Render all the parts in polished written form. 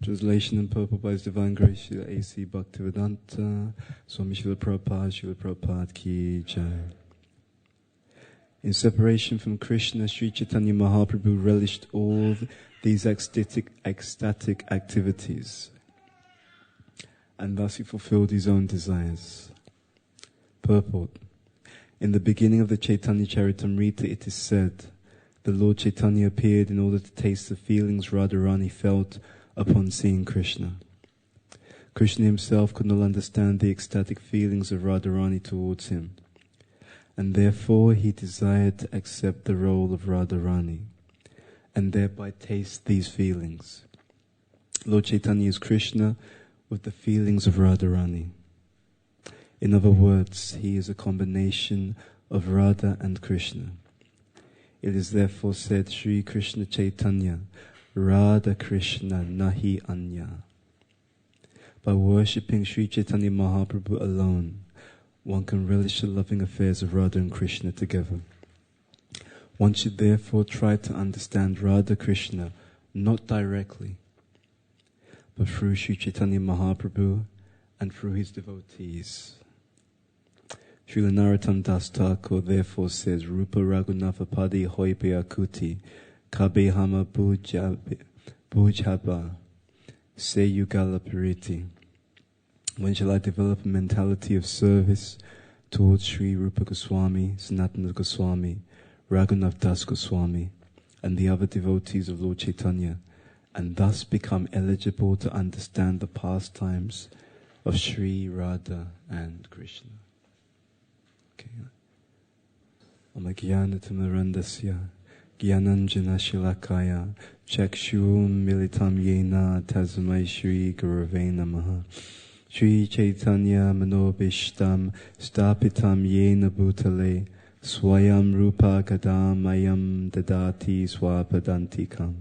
Translation and purport by His Divine Grace, Srila A.C. Bhaktivedanta, Swami Srila Prabhupada Ki Jai. In separation from Krishna, Sri Chaitanya Mahaprabhu relished all these ecstatic activities, and thus he fulfilled his own desires. Purport. In the beginning of the Chaitanya Charitamrita, it is said, the Lord Chaitanya appeared in order to taste the feelings Radharani felt upon seeing Krishna. Krishna himself could not understand the ecstatic feelings of Radharani towards him, and therefore he desired to accept the role of Radharani, and thereby taste these feelings. Lord Chaitanya is Krishna with the feelings of Radharani. In other words, he is a combination of Radha and Krishna. It is therefore said, Sri Krishna Chaitanya, Radha Krishna Nahi Anya. By worshipping Sri Chaitanya Mahaprabhu alone, one can relish the loving affairs of Radha and Krishna together. One should therefore try to understand Radha Krishna not directly, but through Sri Chaitanya Mahaprabhu and through his devotees. Srila Narottam Das Thakur therefore says, Rupa Raghunatha Padi Hoipe Akuti Kabehama Bhujhaba Se Yugala Piriti. When shall I develop a mentality of service towards Sri Rupa Goswami, Sanatana Goswami, Raghunath Das Goswami, and the other devotees of Lord Chaitanya, and thus become eligible to understand the pastimes of Sri Radha and Krishna? Okay. Amagyanatamnarandasya Gyananjana Shilakaya Chakshum Militam Yena Tasmai Shri Gurave Namaha. Shri Chaitanya Manobishtam Stapitam Yena Bhutale Swayam Rupa Kadam Ayam Dadati Swapadantikam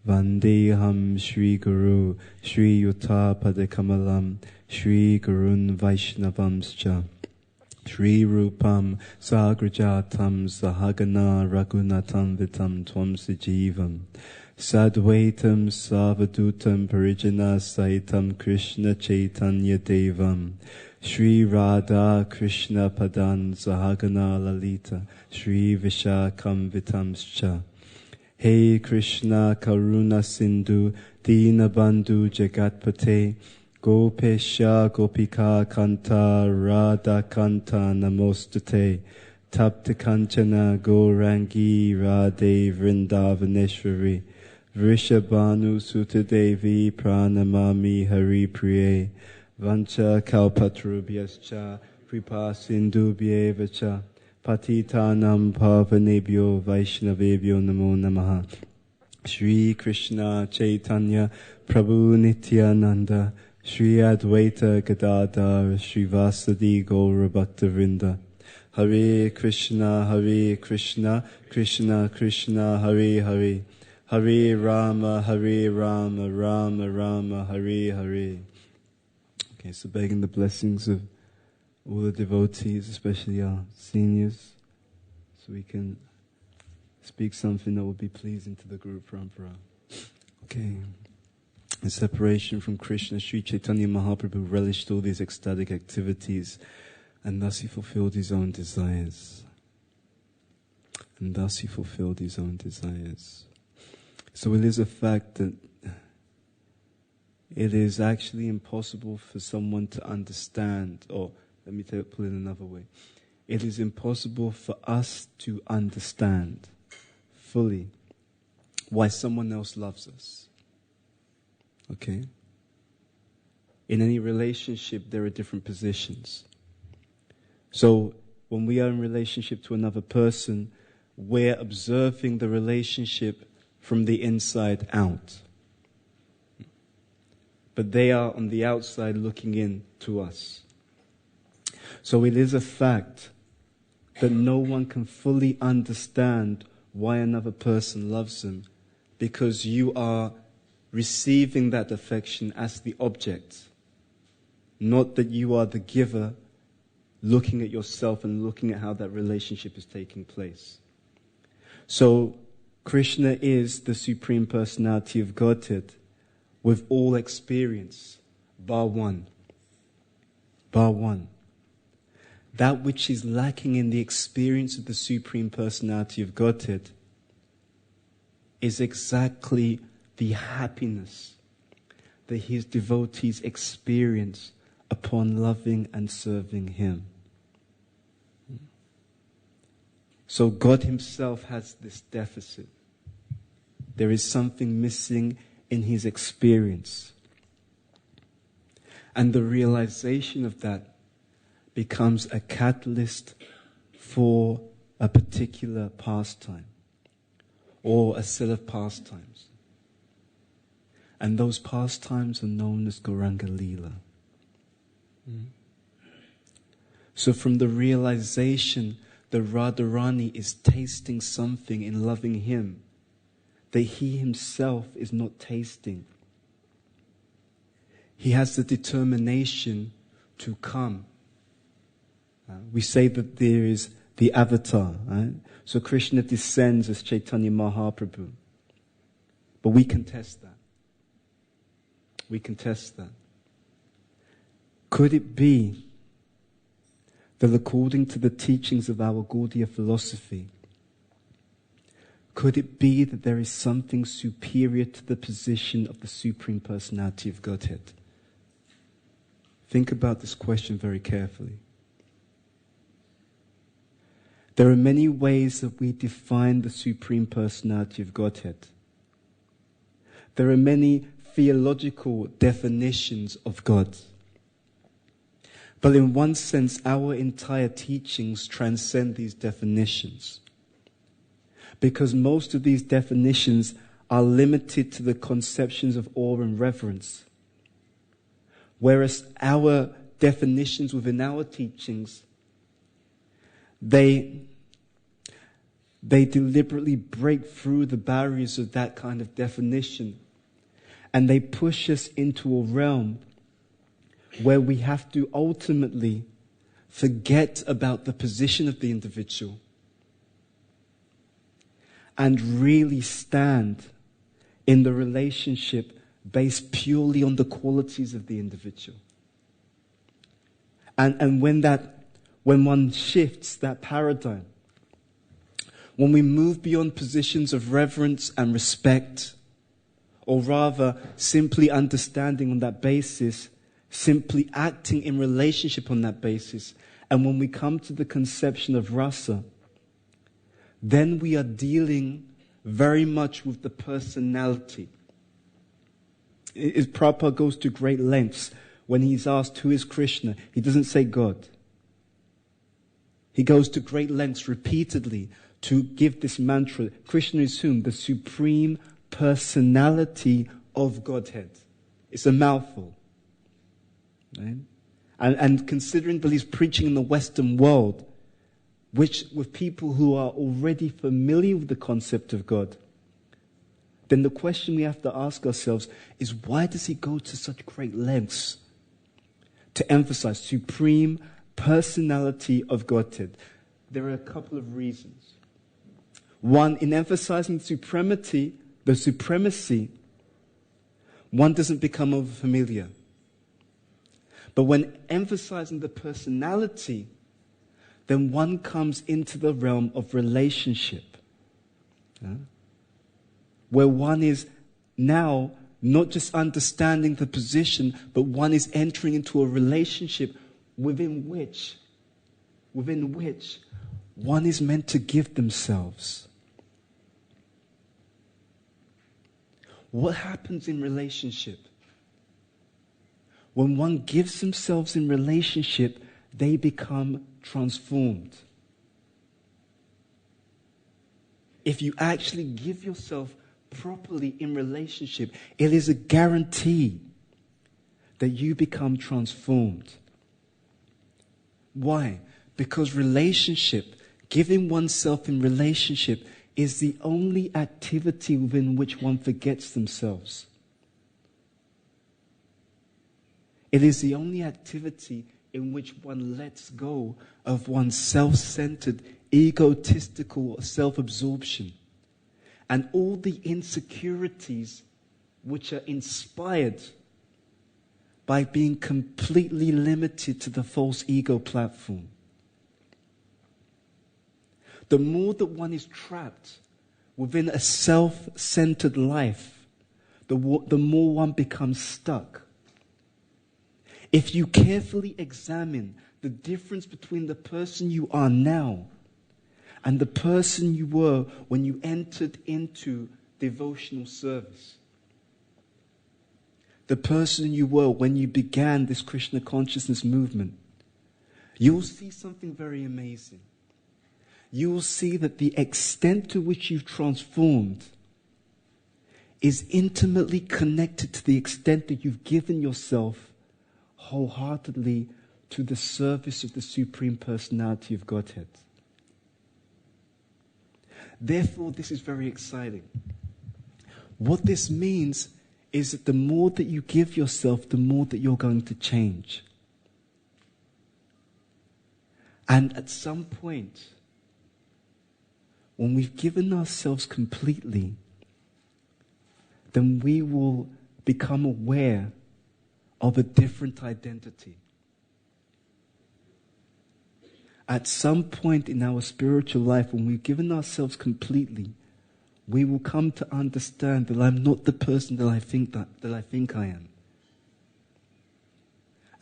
Vandeham Shri Guru Shri Yuta Padakamalam Shri Gurun Vaishnavamscha Shri Rupam Sagrajatam Sahagana Raghunatam Vitam Tvam Sajivam Sadvaitam Savadutam Parijana Saitam Krishna Chaitanya Devam Shri Radha Krishna Padan Sahagana Lalita Shri Vishakam Vitamscha. Hey Krishna Karuna Sindhu Dina Bandhu Jagatpate Gopesha Gopika Kanta Radha Kanta Namostate Tapta Kanchana Gaurangi Radhe Vrindavaneshwari Vrishabhanu Sutadevi Pranamami Hari Priye Vancha Kalpatrubhyascha Kripa Sindhubhyevacha Patitanam Pavanebhyo Vaishnavebhyo Namo Namaha. Shri Krishna Chaitanya Prabhu Nityananda Shri Advaita Gadadhar Srivasadi Gaura Bhaktavrinda. Hare Krishna, Krishna Krishna, Hare Hare, Hare Rama, Rama Rama, Hare Hare. Okay, so begging the blessings of all the devotees, especially our seniors, so we can speak something that will be pleasing to the Guru Parampara. Okay. In separation from Krishna, Sri Chaitanya Mahaprabhu relished all these ecstatic activities, and thus he fulfilled his own desires. So it is a fact that it is actually impossible for someone to understand, or let me put it another way. It is impossible for us to understand fully why someone else loves us. Okay? In any relationship, there are different positions. So, when we are in relationship to another person, we're observing the relationship from the inside out. But they are on the outside looking in to us. So it is a fact that no one can fully understand why another person loves them, because you are receiving that affection as the object, not that you are the giver, looking at yourself and looking at how that relationship is taking place. So Krishna is the Supreme Personality of Godhead, with all experience, bar one. Bar one. That which is lacking in the experience of the Supreme Personality of Godhead is exactly the happiness that his devotees experience upon loving and serving him. So God himself has this deficit. There is something missing in his experience. And the realization of that becomes a catalyst for a particular pastime or a set of pastimes. And those pastimes are known as Gauranga Lila. So from the realization that Radharani is tasting something in loving him that he himself is not tasting, he has the determination to come. We say that there is the avatar. Right? So Krishna descends as Chaitanya Mahaprabhu. But we contest that. We contest that. Could it be that according to the teachings of our Gaudiya philosophy, could it be that there is something superior to the position of the Supreme Personality of Godhead? Think about this question very carefully. There are many ways that we define the Supreme Personality of Godhead. There are many theological definitions of God. But in one sense, our entire teachings transcend these definitions. Because most of these definitions are limited to the conceptions of awe and reverence. Whereas our definitions within our teachings, they deliberately break through the barriers of that kind of definition. And they push us into a realm where we have to ultimately forget about the position of the individual and really stand in the relationship based purely on the qualities of the individual. And when one shifts that paradigm, when we move beyond positions of reverence and respect, or rather simply understanding on that basis, simply acting in relationship on that basis, and when we come to the conception of rasa, then we are dealing very much with the personality. Prabhupada goes to great lengths when he's asked who is Krishna. He doesn't say God. He goes to great lengths repeatedly to give this mantra. Krishna is whom? The Supreme Personality of Godhead. It's a mouthful. Right? And considering that he's preaching in the Western world, which with people who are already familiar with the concept of God, then the question we have to ask ourselves is, why does he go to such great lengths to emphasize Supreme Personality of Godhead? There are a couple of reasons. One, in emphasizing the supremacy, one doesn't become over-familiar. But when emphasizing the personality, then one comes into the realm of relationship. Where one is now not just understanding the position, but one is entering into a relationship within which one is meant to give themselves. What happens in relationship? When one gives themselves in relationship, they become transformed. If you actually give yourself properly in relationship, it is a guarantee that you become transformed. Why? Because relationship, giving oneself in relationship, is the only activity within which one forgets themselves. It is the only activity in which one lets go of one's self-centered, egotistical self-absorption and all the insecurities which are inspired by being completely limited to the false ego platform. The more that one is trapped within a self-centered life, the more one becomes stuck. If you carefully examine the difference between the person you are now and the person you were when you entered into devotional service, the person you were when you began this Krishna consciousness movement, you will see something very amazing. You will see that the extent to which you've transformed is intimately connected to the extent that you've given yourself wholeheartedly to the service of the Supreme Personality of Godhead. Therefore, this is very exciting. What this means is that the more that you give yourself, the more that you're going to change. And at some point, when we've given ourselves completely, then we will become aware of a different identity. At some point in our spiritual life, when we've given ourselves completely, we will come to understand that I'm not the person that I think I am.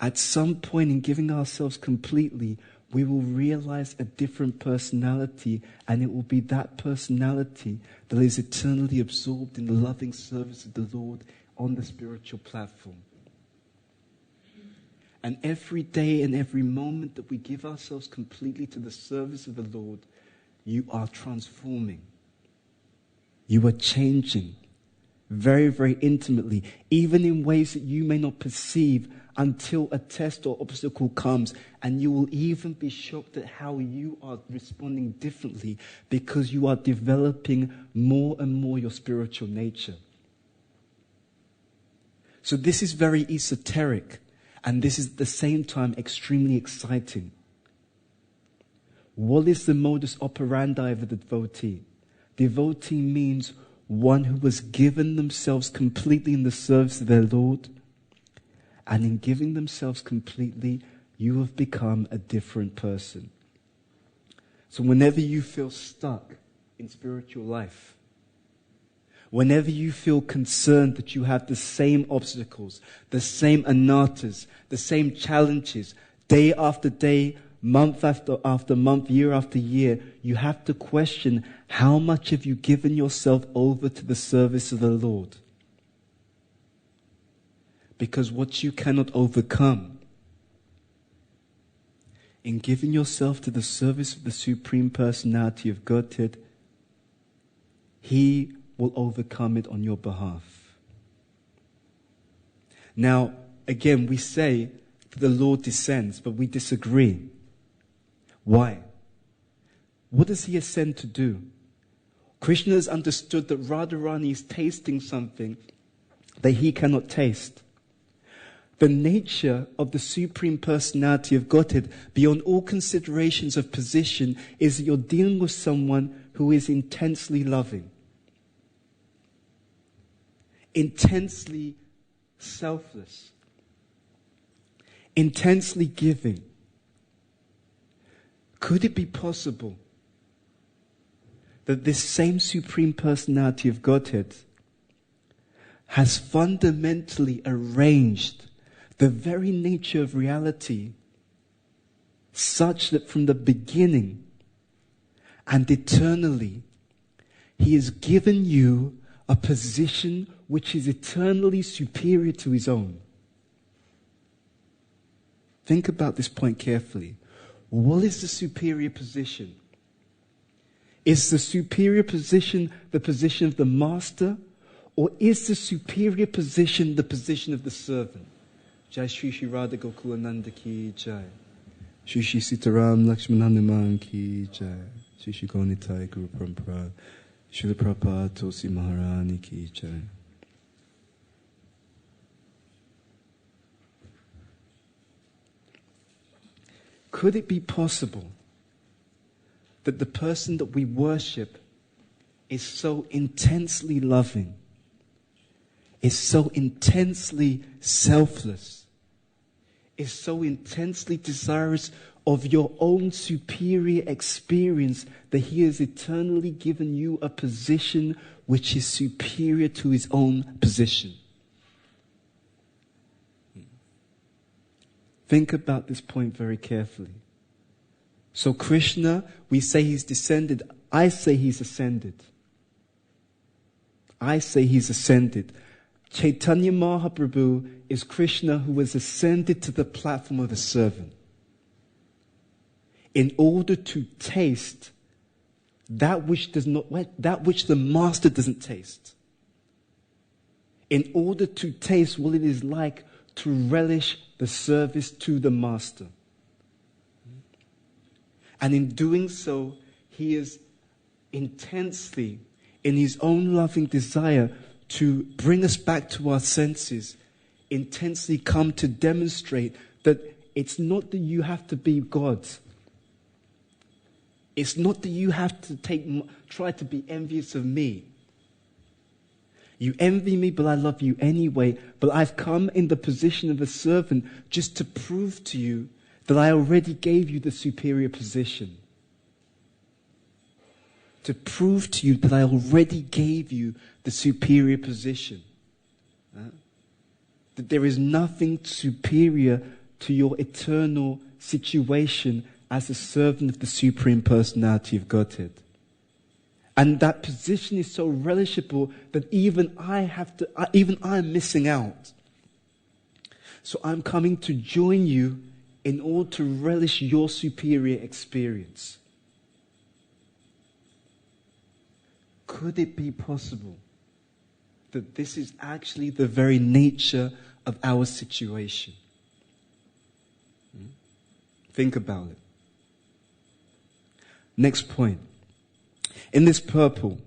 At some point in giving ourselves completely, we will realize a different personality, and it will be that personality that is eternally absorbed in the loving service of the Lord on the spiritual platform. And every day and every moment that we give ourselves completely to the service of the Lord, you are transforming. You are changing very, very intimately, even in ways that you may not perceive until a test or obstacle comes, and you will even be shocked at how you are responding differently because you are developing more and more your spiritual nature. So this is very esoteric, and this is at the same time extremely exciting. What is the modus operandi of a devotee? Devotee means one who has given themselves completely in the service of their Lord. And in giving themselves completely, you have become a different person. So whenever you feel stuck in spiritual life, whenever you feel concerned that you have the same obstacles, the same anarthas, the same challenges, day after day, month after month, year after year, you have to question, how much have you given yourself over to the service of the Lord? Because what you cannot overcome, in giving yourself to the service of the Supreme Personality of Godhead, He will overcome it on your behalf. Now, again, we say that the Lord descends, but we disagree. Why? What does He ascend to do? Krishna has understood that Radharani is tasting something that He cannot taste. The nature of the Supreme Personality of Godhead, beyond all considerations of position, is that you're dealing with someone who is intensely loving, intensely selfless, intensely giving. Could it be possible that this same Supreme Personality of Godhead has fundamentally arranged the very nature of reality such that from the beginning and eternally, He has given you a position which is eternally superior to His own? Think about this point carefully. What is the superior position? Is the superior position the position of the master, or is the superior position the position of the servant? Jai Shri Shri Radha Gokulananda ki Jai. Shri Shri Sitaram Lakshman Hanuman ki Jai. Shri Shri Gaunitai Guru Parampara. Srila Prabhupada Tulsi Maharani ki Jai. Could it be possible that the person that we worship is so intensely loving, is so intensely selfless, is so intensely desirous of your own superior experience that he has eternally given you a position which is superior to his own position. Think about this point very carefully. So Krishna, we say he's descended. I say he's ascended. I say he's ascended. Chaitanya Mahaprabhu is Krishna who has ascended to the platform of a servant in order to taste that which the master doesn't taste. In order to taste what it is like to relish the service to the master. And in doing so, he is intensely, in his own loving desire to bring us back to our senses, intensely come to demonstrate that it's not that you have to be God. It's not that you have to try to be envious of me. You envy me, but I love you anyway. But I've come in the position of a servant just to prove to you that I already gave you the superior position. To prove to you that I already gave you the superior position. That there is nothing superior to your eternal situation as a servant of the Supreme Personality of Godhead. And that position is so relishable that even I'm missing out. So I'm coming to join you in order to relish your superior experience. Could it be possible that this is actually the very nature of our situation? Think about it. Next point. In this purple,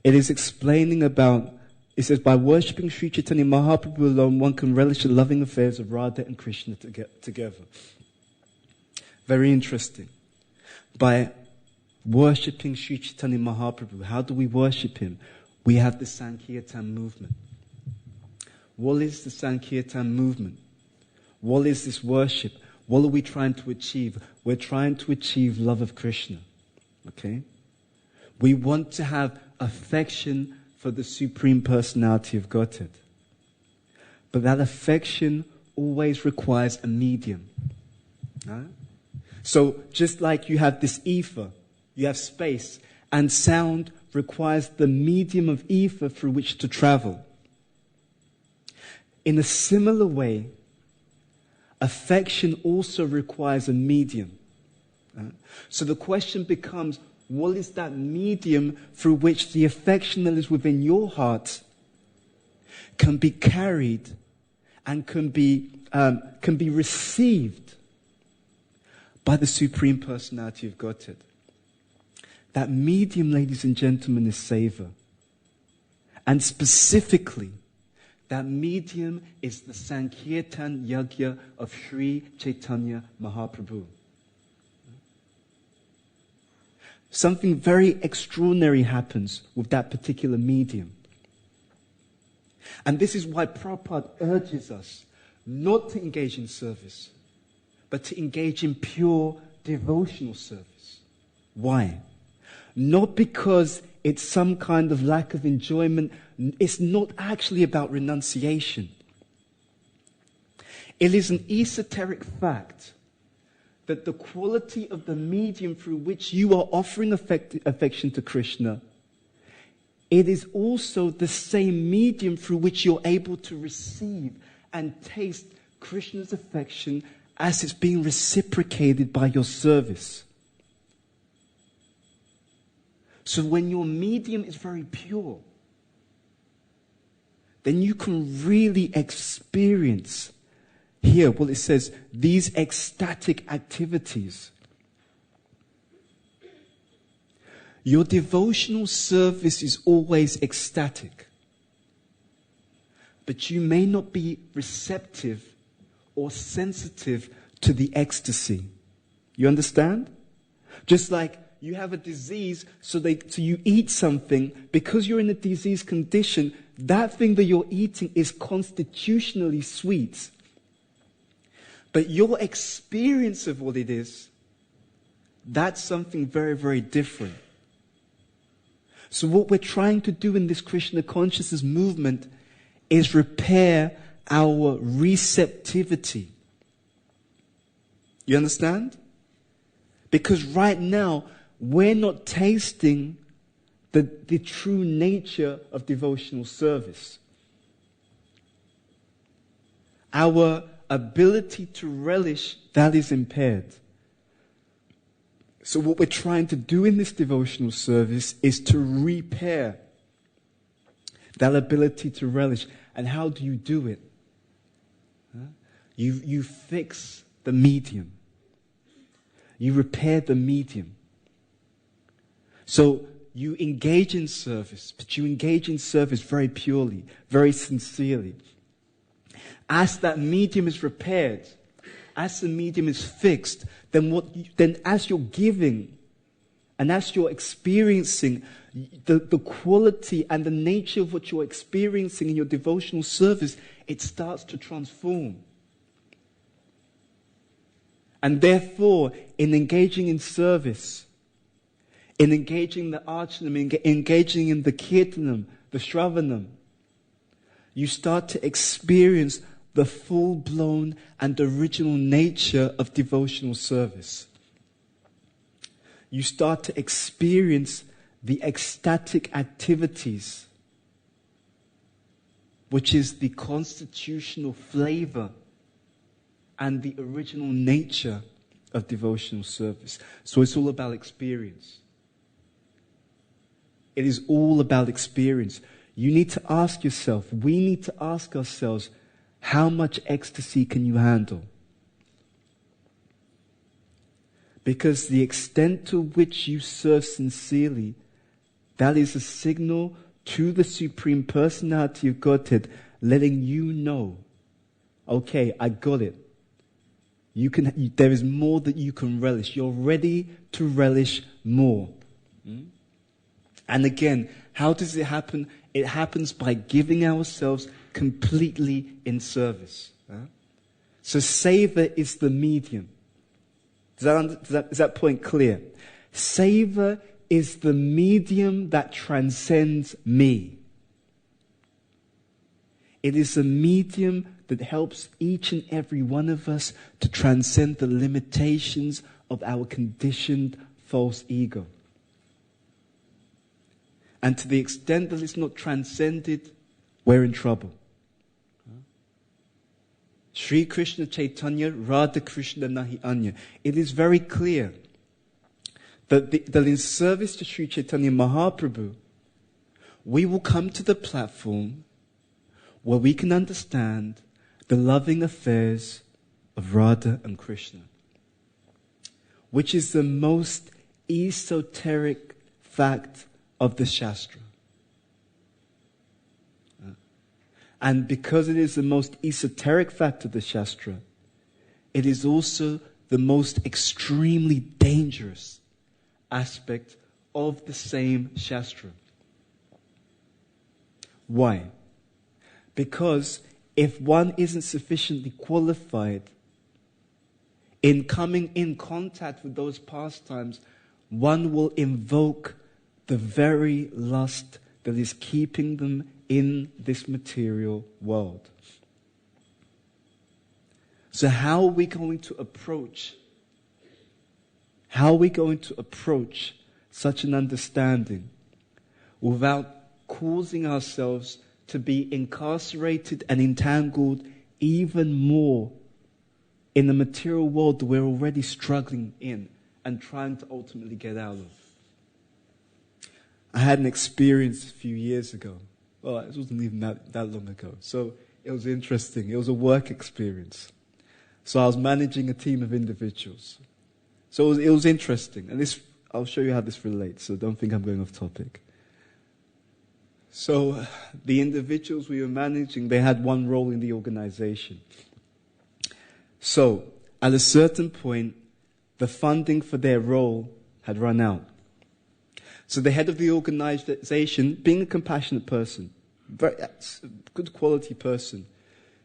it is explaining about, it says, by worshipping Sri Chaitanya Mahaprabhu alone, one can relish the loving affairs of Radha and Krishna together. Very interesting. By worshipping Sri Chaitanya Mahaprabhu, how do we worship him? We have the Sankirtan movement. What is the Sankirtan movement? What is this worship? What are we trying to achieve? We're trying to achieve love of Krishna. Okay? We want to have affection for the Supreme Personality of Godhead. But that affection always requires a medium. Right? So just like you have this ether, you have space, and sound requires the medium of ether through which to travel. In a similar way, affection also requires a medium. So the question becomes, what is that medium through which the affection that is within your heart can be carried and can be received by the Supreme Personality of Godhead? That medium, ladies and gentlemen, is savor. And specifically, that medium is the Sankirtan Yajna of Sri Chaitanya Mahaprabhu. Something very extraordinary happens with that particular medium. And this is why Prabhupada urges us not to engage in service, but to engage in pure devotional service. Why? Not because it's some kind of lack of enjoyment. It's not actually about renunciation. It is an esoteric fact that the quality of the medium through which you are offering affection to Krishna, it is also the same medium through which you're able to receive and taste Krishna's affection as it's being reciprocated by your service. So when your medium is very pure, then you can really experience here, well, it says, these ecstatic activities. Your devotional service is always ecstatic. But you may not be receptive or sensitive to the ecstasy. You understand? Just like you have a disease, so you eat something. Because you're in a disease condition, that thing that you're eating is constitutionally sweet. But your experience of what it is, that's something very, very different. So what we're trying to do in this Krishna consciousness movement is repair our receptivity. You understand? Because right now, we're not tasting the true nature of devotional service. Our ability to relish, that is impaired. So what we're trying to do in this devotional service is to repair that ability to relish. And how do you do it? You fix the medium. You repair the medium. So you engage in service, but you engage in service very purely, very sincerely. As that medium is repaired, as the medium is fixed, then as you're giving and as you're experiencing, the quality and the nature of what you're experiencing in your devotional service, it starts to transform. And therefore, in engaging in service, in engaging in the archanam, engaging in the kirtanam, the shravanam, you start to experience the full-blown and original nature of devotional service. You start to experience the ecstatic activities, which is the constitutional flavor and the original nature of devotional service. So it's all about experience. It is all about experience. You need to ask yourself, we need to ask ourselves, how much ecstasy can you handle? Because the extent to which you serve sincerely, that is a signal to the Supreme Personality of Godhead, letting you know, okay, I got it. There is more that you can relish. You're ready to relish more. And again, how does it happen? It happens by giving ourselves completely in service. So savor is the medium. Is that point clear? Savor is the medium that transcends me. It is a medium that helps each and every one of us to transcend the limitations of our conditioned false ego. And to the extent that it's not transcended, we're in trouble. Sri Krishna Chaitanya, Radha Krishna Nahi Anya. It is very clear that in service to Sri Chaitanya Mahaprabhu, we will come to the platform where we can understand the loving affairs of Radha and Krishna, which is the most esoteric fact of the Shastra. And because it is the most esoteric fact of the Shastra, it is also the most extremely dangerous aspect of the same Shastra. Why? Because if one isn't sufficiently qualified in coming in contact with those pastimes, one will invoke the very lust that is keeping them in this material world. So how are we going to approach such an understanding without causing ourselves to be incarcerated and entangled even more in the material world that we're already struggling in and trying to ultimately get out of? I had an experience a few years ago. Well, it wasn't even that long ago. So it was interesting. It was a work experience. So I was managing a team of individuals. So it was interesting. And I'll show you how this relates, so don't think I'm going off topic. So the individuals we were managing, they had one role in the organization. So at a certain point, the funding for their role had run out. So the head of the organization, being a compassionate person, very good quality person.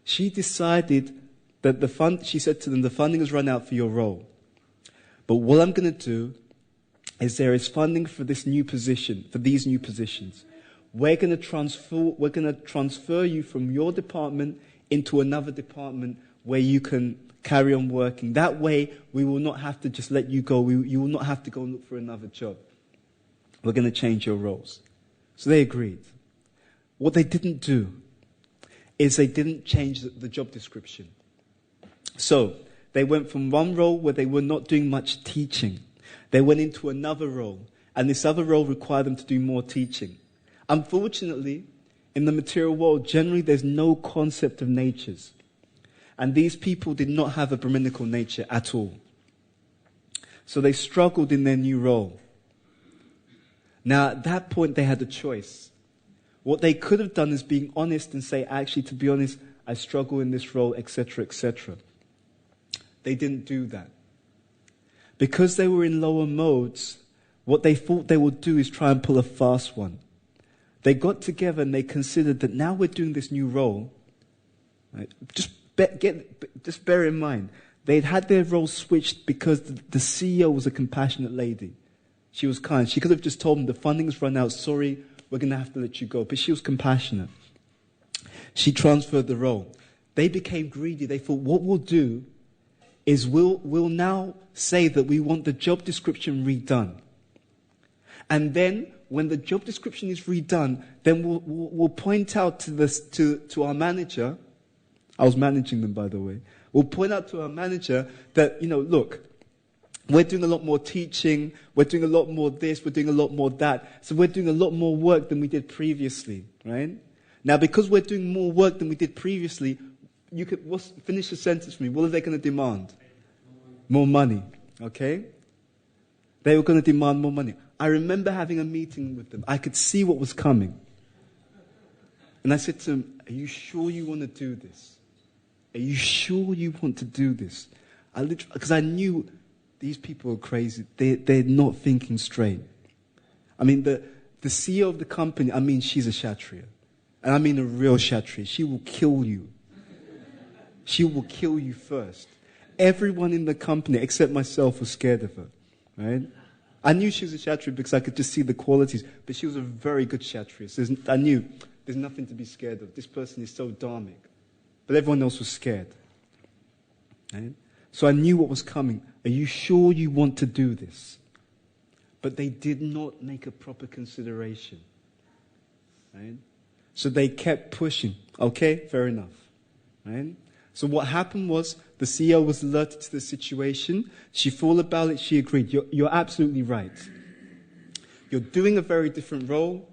She decided that she said to them, the funding has run out for your role. But what I'm going to do is there is funding for this new position, for these new positions. We're going to transfer you from your department into another department where you can carry on working. That way, we will not have to just let you go. You will not have to go and look for another job. We're going to change your roles. So they agreed. What they didn't do is they didn't change the job description. So they went from one role where they were not doing much teaching. They went into another role, and this other role required them to do more teaching. Unfortunately, in the material world, generally there's no concept of natures. And these people did not have a Brahminical nature at all. So they struggled in their new role. Now, at that point, they had a choice. What they could have done is being honest and say, actually, to be honest, I struggle in this role, etc., etc. They didn't do that. Because they were in lower modes, what they thought they would do is try and pull a fast one. They got together and they considered that now we're doing this new role. Right? Just bear in mind, they'd had their roles switched because the CEO was a compassionate lady. She was kind. She could have just told them, the funding's run out, sorry, we're going to have to let you go. But she was compassionate. She transferred the role. They became greedy. They thought, what we'll do is we'll now say that we want the job description redone. And then, when the job description is redone, then we'll point out to our manager. I was managing them, by the way. We'll point out to our manager that, look, we're doing a lot more teaching, we're doing a lot more this, we're doing a lot more that. So we're doing a lot more work than we did previously, right? Now, because we're doing more work than we did previously, finish the sentence for me. What are they going to demand? More money, okay? They were going to demand more money. I remember having a meeting with them. I could see what was coming. And I said to them, are you sure you want to do this? Are you sure you want to do this? Because I knew these people are crazy. They're not thinking straight. I mean, the CEO of the company, she's a Kshatriya. And I mean a real Kshatriya. She will kill you. She will kill you first. Everyone in the company, except myself, was scared of her. Right? I knew she was a Kshatriya because I could just see the qualities. But she was a very good Kshatriya. So I knew there's nothing to be scared of. This person is so dharmic. But everyone else was scared. Right? So I knew what was coming. Are you sure you want to do this? But they did not make a proper consideration. Right? So they kept pushing. Okay, fair enough. Right? So what happened was the CEO was alerted to the situation. She thought about it. She agreed. You're absolutely right. You're doing a very different role.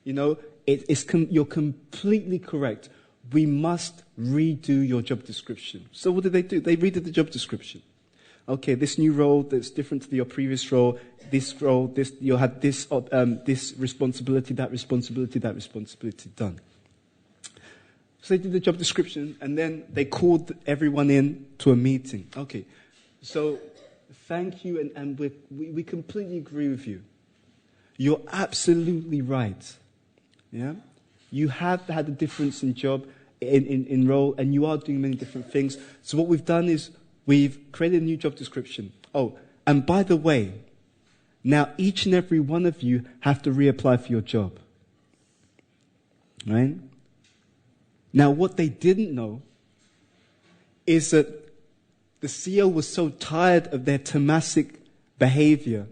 You're completely correct. We must redo your job description. So what did they do? They redid the job description. Okay, this new role that's different to your previous role. This role, you'll have this responsibility, that responsibility done. So they did the job description, and then they called everyone in to a meeting. Okay, so thank you, and we completely agree with you. You're absolutely right. Yeah, you have had a difference in job, in role, and you are doing many different things. So what we've done is we've created a new job description. Oh, and by the way, now each and every one of you have to reapply for your job. Right? Now, what they didn't know is that the CEO was so tired of their tamasic behavior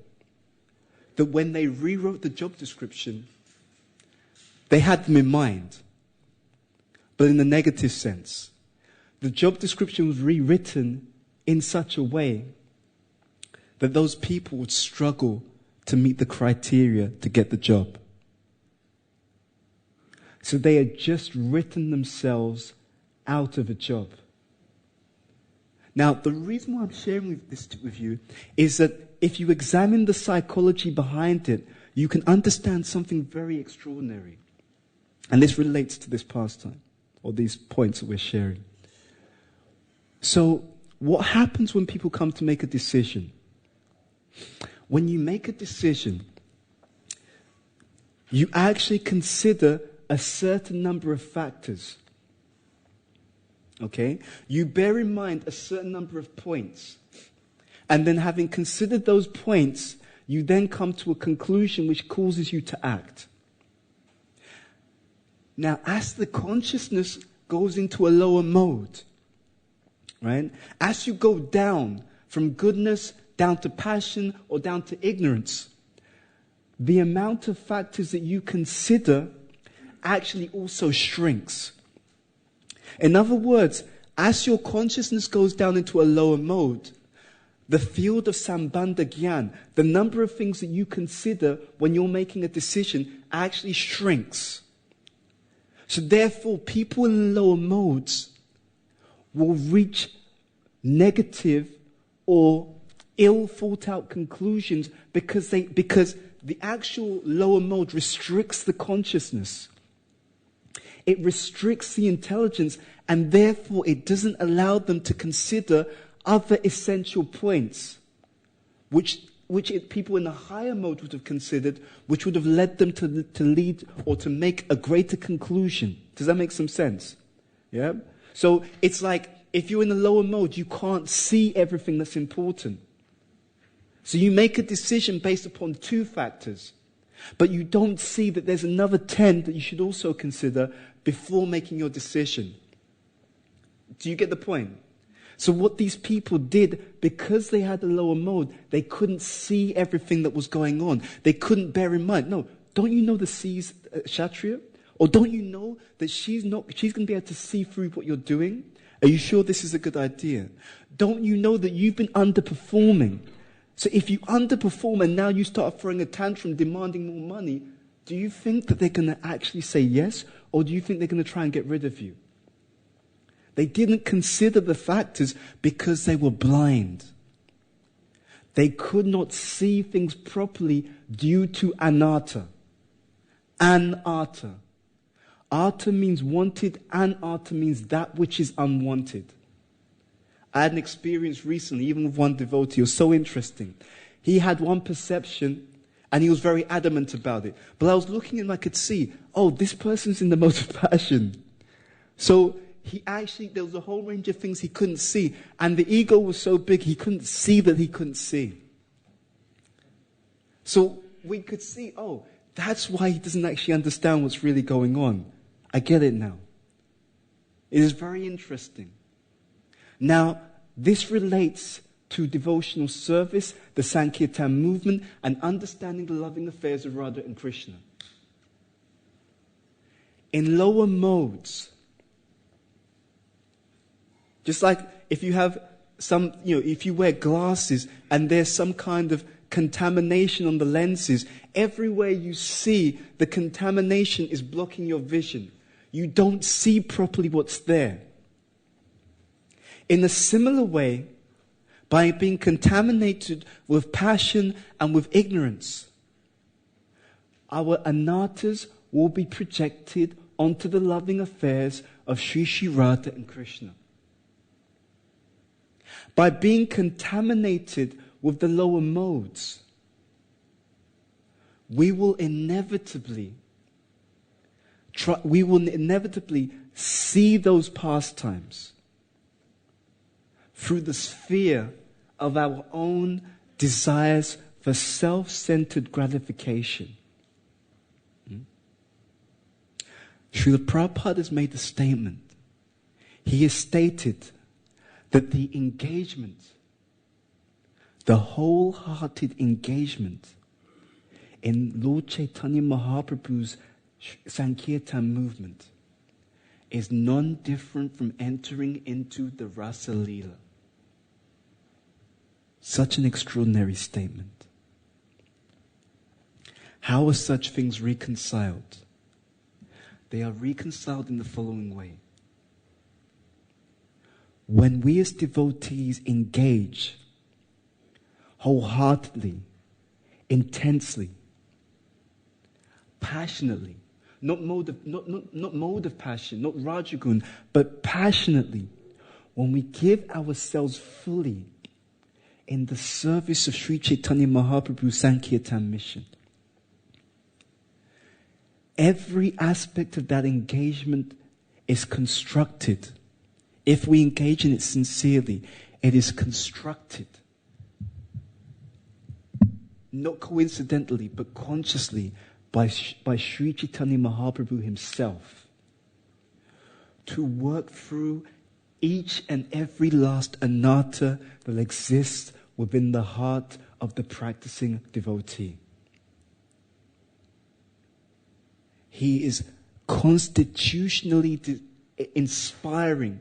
that when they rewrote the job description, they had them in mind, but in a negative sense. The job description was rewritten in such a way that those people would struggle to meet the criteria to get the job. So they had just written themselves out of a job. Now, the reason why I'm sharing this with you is that if you examine the psychology behind it, you can understand something very extraordinary. And this relates to this pastime, or these points that we're sharing. So, what happens when people come to make a decision? When you make a decision, you actually consider a certain number of factors. Okay? You bear in mind a certain number of points. And then having considered those points, you then come to a conclusion which causes you to act. Now, as the consciousness goes into a lower mode, right? As you go down from goodness down to passion or down to ignorance, the amount of factors that you consider actually also shrinks. In other words, as your consciousness goes down into a lower mode, the field of Sambandha Gyan, the number of things that you consider when you're making a decision, actually shrinks. So therefore, people in lower modes will reach negative or ill thought out conclusions because the actual lower mode restricts the consciousness. It restricts the intelligence, and therefore it doesn't allow them to consider other essential points, which people in a higher mode would have considered, which would have led them to lead or to make a greater conclusion. Does that make some sense? Yeah? So it's like, if you're in a lower mode, you can't see everything that's important. So you make a decision based upon 2 factors, but you don't see that there's another 10 that you should also consider before making your decision. Do you get the point? So what these people did, because they had a lower mode, they couldn't see everything that was going on. They couldn't bear in mind. No, don't you know the sea's Kshatriya? Or don't you know that she's going to be able to see through what you're doing? Are you sure this is a good idea? Don't you know that you've been underperforming? So if you underperform and now you start throwing a tantrum demanding more money, do you think that they're going to actually say yes? Or do you think they're going to try and get rid of you? They didn't consider the factors because they were blind. They could not see things properly due to anatta. Anarta. Arta means wanted, anarta means that which is unwanted. I had an experience recently, even with one devotee. It was so interesting. He had one perception, and he was very adamant about it. But I was looking at him, I could see, oh, this person's in the mode of passion. So there was a whole range of things he couldn't see. And the ego was so big, he couldn't see that he couldn't see. So we could see, oh, that's why he doesn't actually understand what's really going on. I get it now. It is very interesting. Now, this relates to devotional service, the Sankirtan movement, and understanding the loving affairs of Radha and Krishna. In lower modes, just like if you have if you wear glasses and there's some kind of contamination on the lenses, everywhere you see, the contamination is blocking your vision. You don't see properly what's there. In a similar way, by being contaminated with passion and with ignorance, our anartas will be projected onto the loving affairs of Sri Sri Radha and Krishna. By being contaminated with the lower modes, we will inevitably see those pastimes through the sphere of our own desires for self-centered gratification. Srila Prabhupada has made a statement. He has stated that the engagement, the wholehearted engagement in Lord Chaitanya Mahaprabhu's Sankirtan movement is non-different from entering into the Rasa Lila. Such an extraordinary statement. How are such things reconciled? They are reconciled in the following way. When we as devotees engage wholeheartedly, intensely, passionately, not mode of passion, not rajagun, but passionately, when we give ourselves fully in the service of Sri Chaitanya Mahaprabhu's Sankirtan mission, every aspect of that engagement is constructed. If we engage in it sincerely, it is constructed. Not coincidentally, but consciously by Sri Chaitanya Mahaprabhu himself, to work through each and every last anatta that exists within the heart of the practicing devotee. He is constitutionally inspiring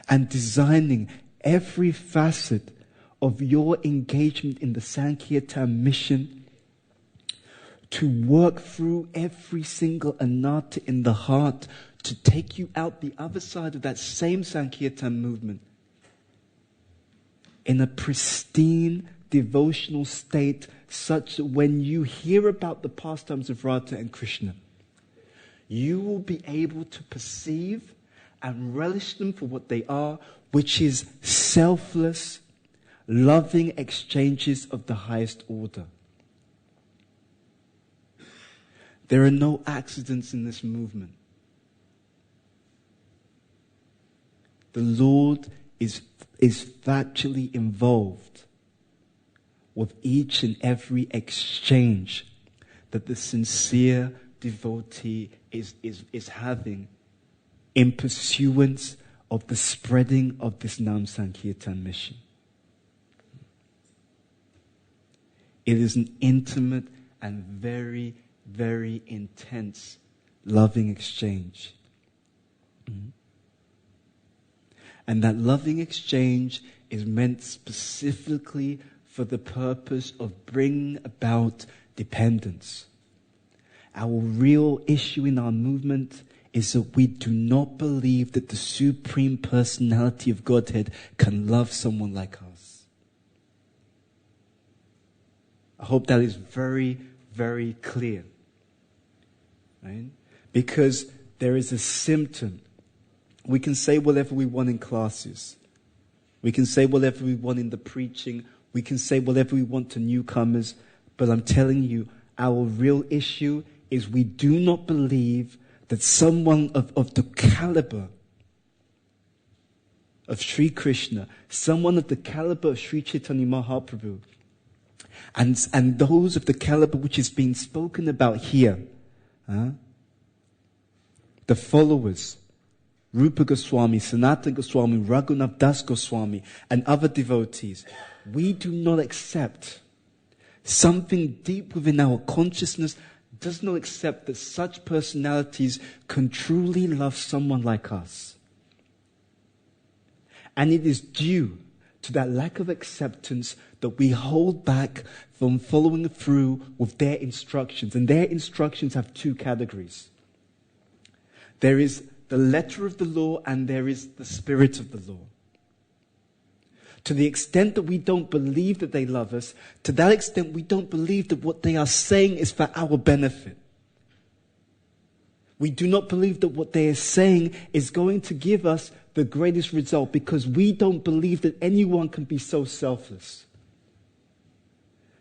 and designing every facet of your engagement in the Sankirtan mission to work through every single anatta in the heart to take you out the other side of that same Sankirtan movement in a pristine devotional state, such that when you hear about the pastimes of Radha and Krishna, you will be able to perceive and relish them for what they are, which is selfless, loving exchanges of the highest order. There are no accidents in this movement. The Lord is factually involved with each and every exchange that the sincere devotee is having in pursuance of the spreading of this Nam Sankirtan mission. It is an intimate and very, very intense loving exchange. Mm-hmm. And that loving exchange is meant specifically for the purpose of bringing about dependence. Our real issue in our movement is that we do not believe that the Supreme Personality of Godhead can love someone like us. I hope that is very, very clear. Right? Because there is a symptom. We can say whatever we want in classes. We can say whatever we want in the preaching. We can say whatever we want to newcomers. But I'm telling you, our real issue is we do not believe that someone of the caliber of Sri Krishna, someone of the caliber of Sri Chaitanya Mahaprabhu, and those of the caliber which is being spoken about here, the followers, Rupa Goswami, Sanatana Goswami, Raghunath Das Goswami, and other devotees, we do not accept, something deep within our consciousness does not accept that such personalities can truly love someone like us. And it is due to that lack of acceptance that we hold back from following through with their instructions. And their instructions have two categories. There is the letter of the law and there is the spirit of the law. To the extent that we don't believe that they love us, to that extent we don't believe that what they are saying is for our benefit. We do not believe that what they are saying is going to give us the greatest result, because we don't believe that anyone can be so selfless.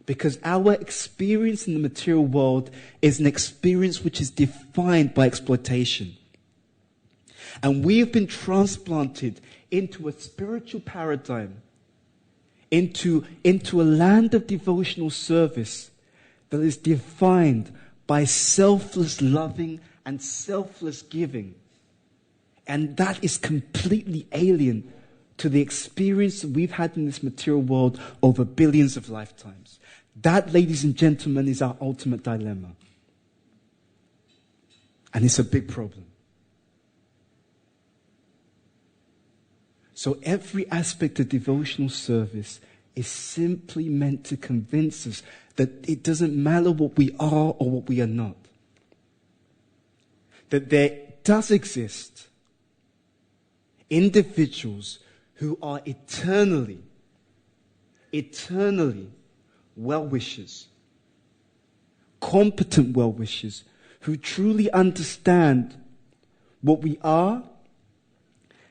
Because our experience in the material world is an experience which is defined by exploitation. And we have been transplanted into a spiritual paradigm, into a land of devotional service that is defined by selfless loving and selfless giving. And that is completely alien to the experience that we've had in this material world over billions of lifetimes. That, ladies and gentlemen, is our ultimate dilemma. And it's a big problem. So every aspect of devotional service is simply meant to convince us that it doesn't matter what we are or what we are not. That there does exist individuals who are eternally well-wishers, competent well-wishers, who truly understand what we are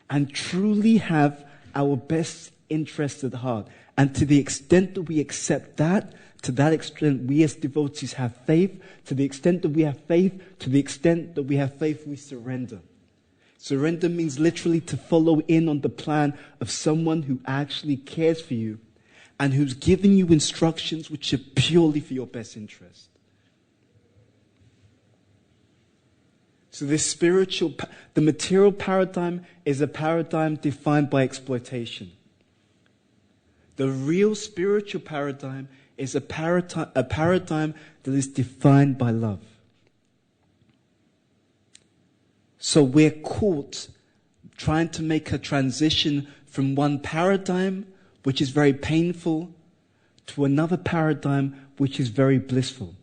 and truly have our best interests at heart. And to the extent that we accept that, to that extent we as devotees have faith. To the extent that we have faith, we surrender. Surrender means literally to follow in on the plan of someone who actually cares for you and who's given you instructions which are purely for your best interest. So the material paradigm is a paradigm defined by exploitation. The real spiritual paradigm is a paradigm that is defined by love. So we're caught trying to make a transition from one paradigm, which is very painful, to another paradigm, which is very blissful.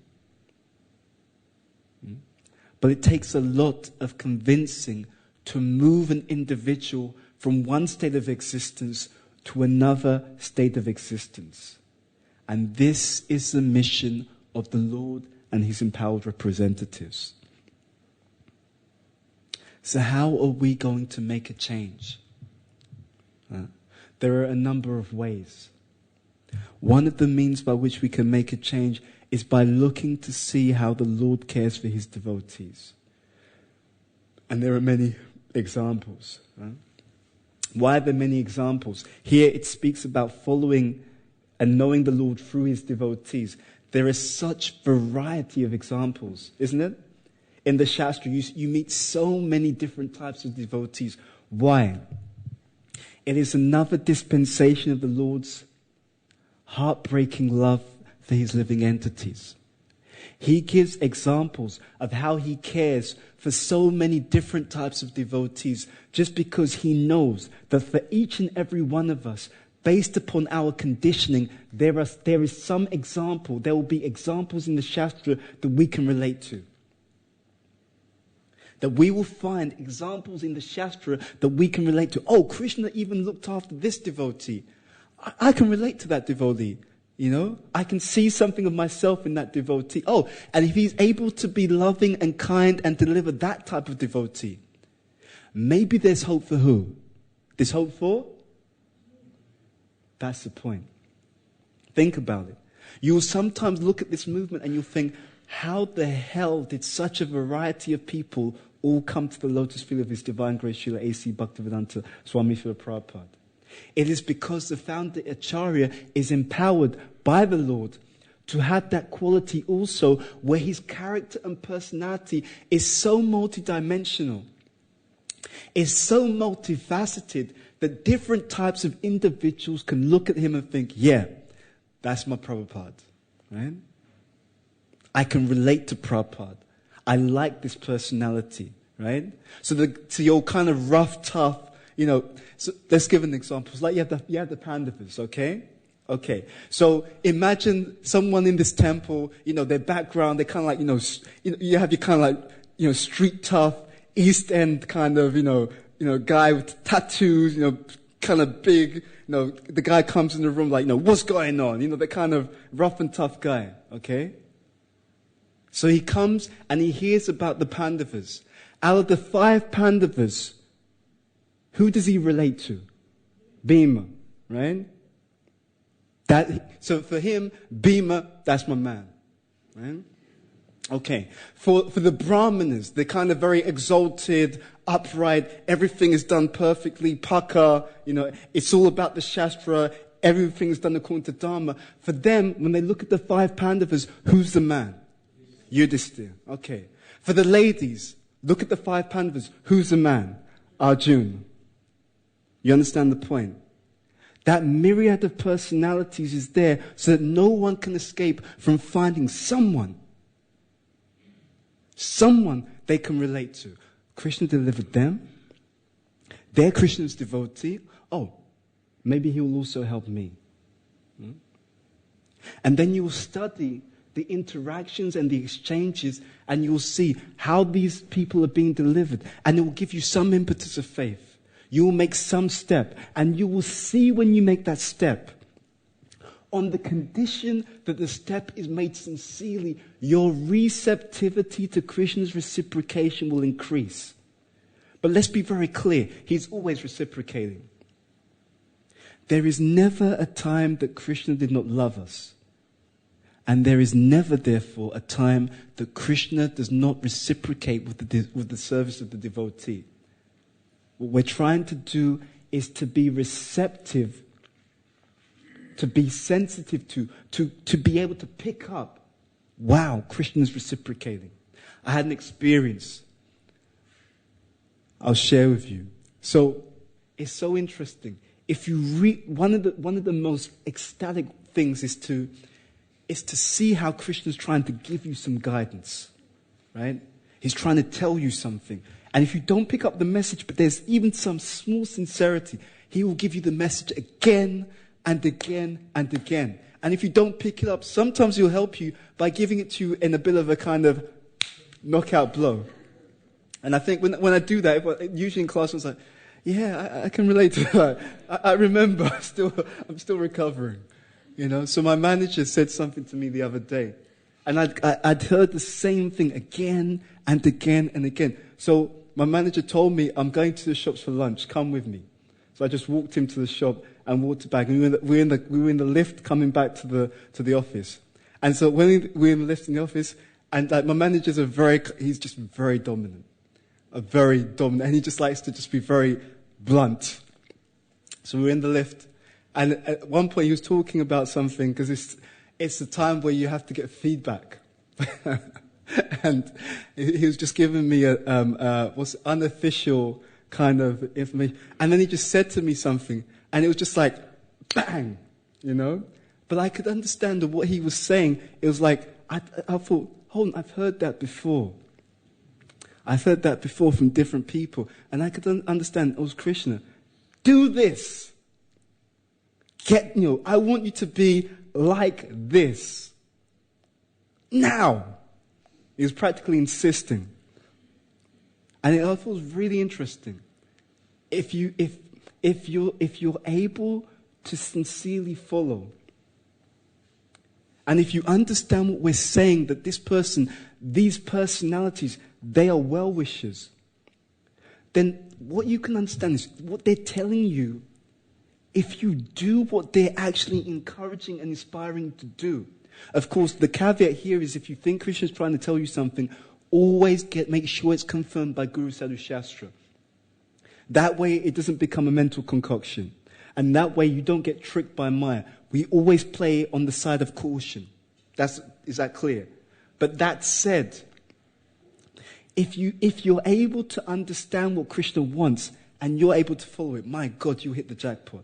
But it takes a lot of convincing to move an individual from one state of existence to another state of existence. And this is the mission of the Lord and his empowered representatives. So how are we going to make a change? There are a number of ways. One of the means by which we can make a change is by looking to see how the Lord cares for his devotees. And there are many examples. Why are there many examples? Here it speaks about following and knowing the Lord through his devotees. There is such variety of examples, isn't it? In the Shastra, you meet so many different types of devotees. Why? It is another dispensation of the Lord's heartbreaking love for his living entities. He gives examples of how he cares for so many different types of devotees just because he knows that for each and every one of us, based upon our conditioning, there is some example, there will be examples in the Shastra that we can relate to. That we will find examples in the Shastra that we can relate to. Oh, Krishna even looked after this devotee. I can relate to that devotee. You know, I can see something of myself in that devotee. Oh, and if he's able to be loving and kind and deliver that type of devotee, maybe there's hope for who? There's hope for? That's the point. Think about it. You'll sometimes look at this movement and you'll think, how the hell did such a variety of people all come to the lotus feet of His Divine Grace Srila A.C. Bhaktivedanta Swami Srila Prabhupada? It is because the founder Acharya is empowered by the Lord to have that quality also, where his character and personality is so multidimensional, is so multifaceted, that different types of individuals can look at him and think, yeah, that's my Prabhupada, right? I can relate to Prabhupada. I like this personality, right? So your kind of rough, tough, so let's give an example. It's like you have the Pandavas, okay? Okay. So imagine someone in this temple, their background, they're kind of like, you have your kind of like, street tough, East End kind of, guy with tattoos, kind of big, the guy comes in the room like, what's going on? The kind of rough and tough guy, okay? So he comes and he hears about the Pandavas. Out of the 5 Pandavas, who does he relate to? Bhima, right? So for him, Bhima, that's my man, right? Okay. For the Brahmanas, they're kind of very exalted, upright, everything is done perfectly, paka, it's all about the Shastra, everything is done according to Dharma. For them, when they look at the 5 Pandavas, who's the man? Yudhishthira. Okay. For the ladies, look at the 5 Pandavas, who's the man? Arjuna. You understand the point? That myriad of personalities is there so that no one can escape from finding someone they can relate to. Krishna delivered them. They're Krishna's devotee. Oh, maybe he will also help me. And then you will study the interactions and the exchanges, and you will see how these people are being delivered. And it will give you some impetus of faith. You will make some step, and you will see when you make that step, on the condition that the step is made sincerely, your receptivity to Krishna's reciprocation will increase. But let's be very clear, He's always reciprocating. There is never a time that Krishna did not love us. And there is never, therefore, a time that Krishna does not reciprocate with the service of the devotee. What we're trying to do is to be receptive, to be sensitive to be able to pick up, wow, Krishna's reciprocating. I had an experience I'll share with you. So, it's so interesting. If you read, one of the most ecstatic things is to see how Krishna's trying to give you some guidance, right? He's trying to tell you something. And if you don't pick up the message, but there's even some small sincerity, he will give you the message again and again and again. And if you don't pick it up, sometimes he'll help you by giving it to you in a bit of a kind of knockout blow. And I think when I do that, usually in class, I was like, yeah, I can relate to that. I remember, I'm still recovering. You know, so my manager said something to me the other day, and I'd heard the same thing again and again and again. So my manager told me, I'm going to the shops for lunch, come with me. So I just walked him to the shop and walked back. And we were in the lift coming back to the office. And so when we were in the lift in the office, and my manager's he's just very dominant. And he just likes to just be very blunt. So we were in the lift. And at one point he was talking about something, because it's the time where you have to get feedback. And he was just giving me what's unofficial kind of information. And then he just said to me something, and it was just like, bang, you know? But I could understand that what he was saying. It was like, I thought, hold on, I've heard that before. I've heard that before from different people. And I could understand, oh, Krishna, do this. I want you to be like this. Now. He was practically insisting. And I thought it was really interesting. If you're able to sincerely follow, and if you understand what we're saying, that this person, these personalities, they are well-wishers, then what you can understand is what they're telling you. If you do what they're actually encouraging and inspiring to do. Of course, the caveat here is if you think Krishna is trying to tell you something, always make sure it's confirmed by Guru Sadhu Shastra. That way it doesn't become a mental concoction. And that way you don't get tricked by Maya. We always play on the side of caution. Is that clear? But that said, if you're able to understand what Krishna wants and you're able to follow it, my God, you hit the jackpot.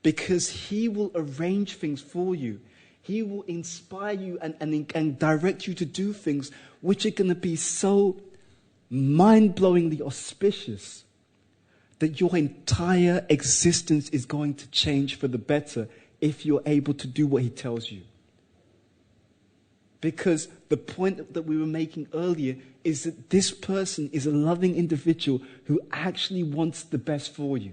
Because he will arrange things for you. He will inspire you and direct you to do things which are going to be so mind-blowingly auspicious that your entire existence is going to change for the better if you're able to do what he tells you. Because the point that we were making earlier is that this person is a loving individual who actually wants the best for you.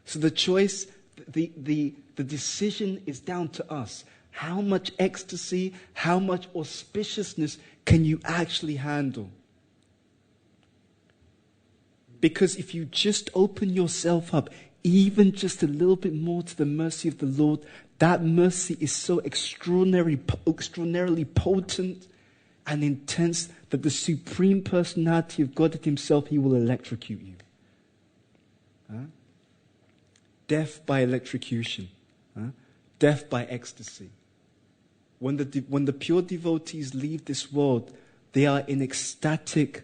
So the choice, the decision is down to us. How much ecstasy, how much auspiciousness can you actually handle? Because if you just open yourself up, even just a little bit more to the mercy of the Lord, that mercy is so extraordinarily potent and intense that the Supreme Personality of God himself, he will electrocute you. Death by electrocution. Death by ecstasy. When the pure devotees leave this world, they are in ecstatic,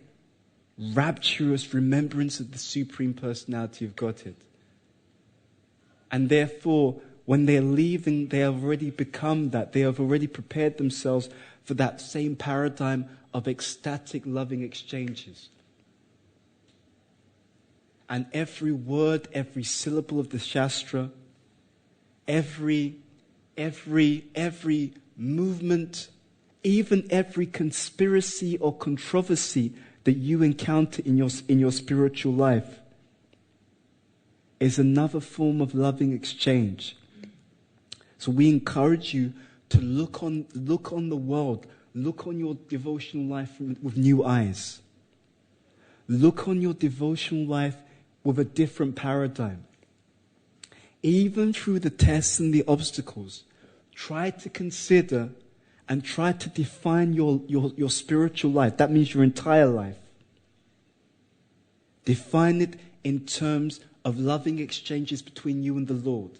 rapturous remembrance of the Supreme Personality of Godhead. And therefore, when they're leaving, they have already become that. They have already prepared themselves for that same paradigm of ecstatic, loving exchanges. And every word, every syllable of the Shastra, every movement, even every conspiracy or controversy that you encounter in your spiritual life is another form of loving exchange. So we encourage you to look on the world, look on your devotional life with new eyes. Look on your devotional life with a different paradigm. Even through the tests and the obstacles, try to consider and try to define your spiritual life. That means your entire life. Define it in terms of loving exchanges between you and the Lord.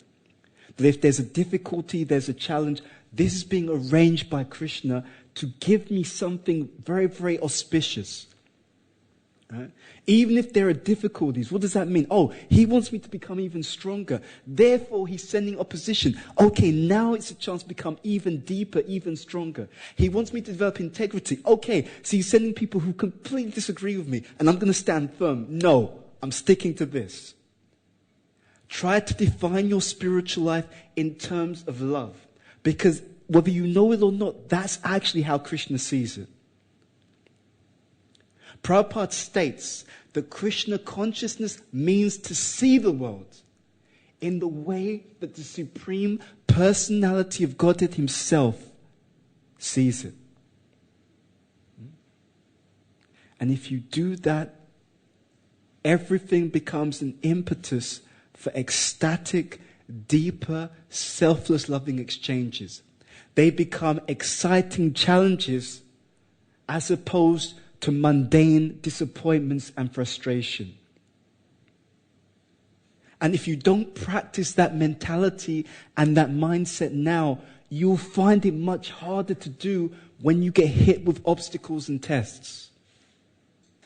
That if there's a difficulty, there's a challenge, this is being arranged by Krishna to give me something very, very auspicious. Right? Even if there are difficulties, what does that mean? Oh, he wants me to become even stronger. Therefore, he's sending opposition. Okay, now it's a chance to become even deeper, even stronger. He wants me to develop integrity. Okay, so he's sending people who completely disagree with me, and I'm going to stand firm. No, I'm sticking to this. Try to define your spiritual life in terms of love. Because whether you know it or not, that's actually how Krishna sees it. Prabhupada states that Krishna consciousness means to see the world in the way that the Supreme Personality of Godhead Himself sees it. And if you do that, everything becomes an impetus for ecstatic, deeper, selfless, loving exchanges. They become exciting challenges as opposed to mundane disappointments and frustration. And if you don't practice that mentality and that mindset now, you'll find it much harder to do when you get hit with obstacles and tests.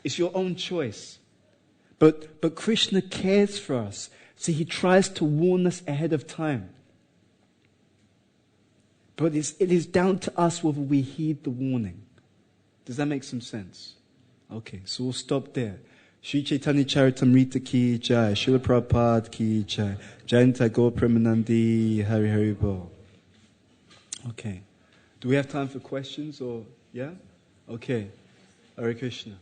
It's your own choice. But Krishna cares for us, so he tries to warn us ahead of time. But it is down to us whether we heed the warning. Does that make some sense? Okay, so we'll stop there. Shri Chaitanya Charitamrita ki jai, Srila Prabhupada ki jai, Jayanta Gaur Premanandi, Hari Hari Bol. Okay. Do we have time for questions or, yeah? Okay. Hare Krishna.